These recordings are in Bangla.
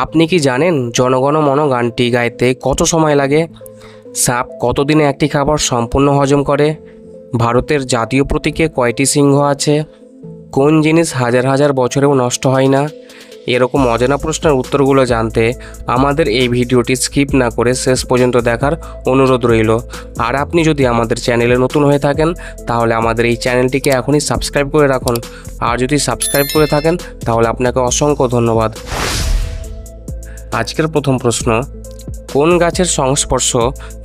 আপনি কি জানেন জনগণ মন গানটি গাইতে কত সময় লাগে? সাপ কতদিনে একটি খাবার সম্পূর্ণ হজম করে? ভারতের জাতীয় প্রতীকে কয়টি সিংহ আছে? কোন জিনিস হাজার হাজার বছরেও নষ্ট হয় না? এরকম অজানা প্রশ্নের উত্তরগুলো জানতে আমাদের এই ভিডিওটি স্কিপ না করে শেষ পর্যন্ত দেখার অনুরোধ রইল। আর আপনি যদি আমাদের চ্যানেলে নতুন হয়ে থাকেন তাহলে আমাদের এই চ্যানেলটিকে এখনই সাবস্ক্রাইব করে রাখুন। আর যদি সাবস্ক্রাইব করে থাকেন তাহলে আপনাকে অসংখ্য ধন্যবাদ। আজকের প্রথম প্রশ্ন, কোন গাছের সংস্পর্শ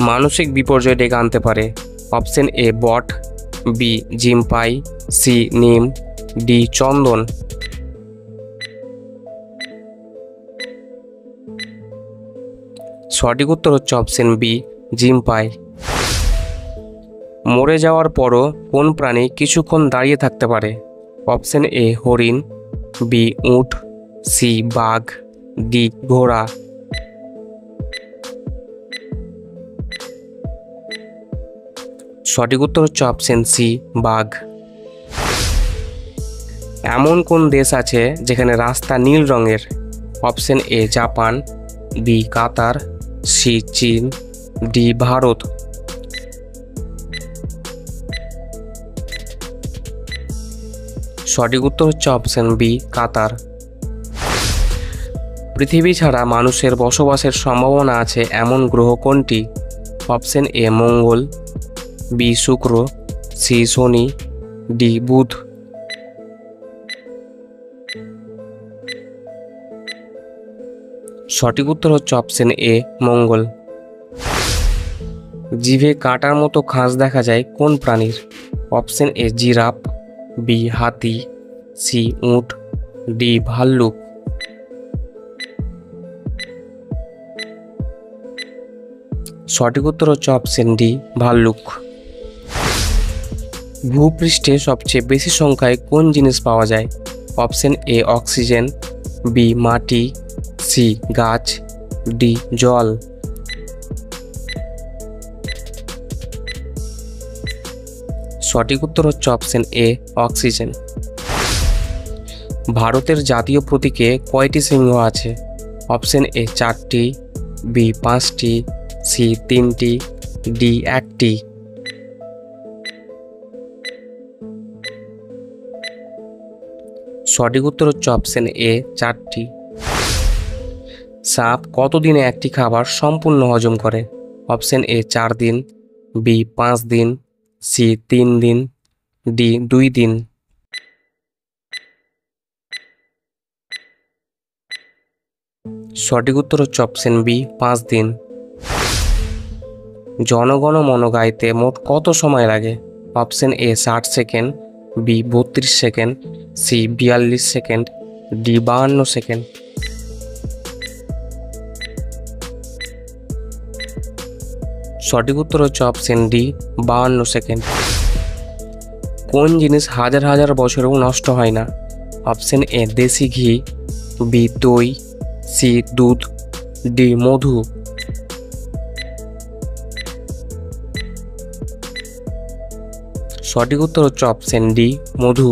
মানসিক বিপর্যয় ডেকে আনতে পারে? অপশন এ বট, বি জিমপাই, সি নিম, ডি চন্দন। সঠিক উত্তর হচ্ছে অপশন বি জিমপাই। মরে যাওয়ার পরও কোন প্রাণী কিছুক্ষণ দাঁড়িয়ে থাকতে পারে? অপশন এ হরিণ, বি উট, সি বাঘ, ডি ঘোড়া। সঠিক উত্তর হচ্ছে অপশন সি বাঘ। এমন কোন দেশ আছে যেখানে রাস্তা নীল রঙের? Option A Japan, B Qatar, C চীন, ডি ভারত। সঠিক উত্তর হচ্ছে অপশন বি কাতার। পৃথিবী ছাড়া মানুষের বসবাসের সম্ভাবনা আছে এমন গ্রহ কোনটি? অপশন এ মঙ্গল, বি শুক্র, সি শনি, ডি বুধ। সঠিক উত্তর হচ্ছে অপশন এ মঙ্গল। জিভে কাঁটার মতো খাঁজ দেখা যায় কোন প্রাণীর? অপশন এ জিরাফ, বি হাতি, সি উট, ডি ভাল্লুক। সঠিক উত্তর হচ্ছে অপশন ডি ভাল্লুক। ভূপৃষ্ঠে সবচেয়ে বেশি সংখ্যায় কোন জিনিস পাওয়া যায়? অপশন এ অক্সিজেন, বি মাটি, সি গাছ, ডি জল। সঠিক উত্তর হচ্ছে অপশন এ অক্সিজেন। ভারতের জাতীয় প্রতীকে কয়টি সিংহ আছে? অপশন এ 4টি, বি 5টি, সি 3টি, ডি 1টি। সঠিক উত্তর হচ্ছে অপশন এ 4টি। সাপ কতদিনে একটি খাবার সম্পূর্ণ হজম করে? অপশন এ 4 দিন, বি 5 দিন, সি 3 দিন, ডি 2 দিন। সঠিক উত্তর হচ্ছে অপশন বি 5 দিন। জনগণ মন গাইতে মোট কত সময় লাগে? Option A 60 second, B 32 second, C 42 second, D 52 second. সঠিক উত্তর হচ্ছে অপশন ডি 52 সেকেন্ড। কোন জিনিস হাজার হাজার বছরেও নষ্ট হয় না? অপশন এ দেশি ঘি, বি দই, সি দুধ, ডি মধু। সঠিক উত্তর হচ্ছে অপশন ডি মধু।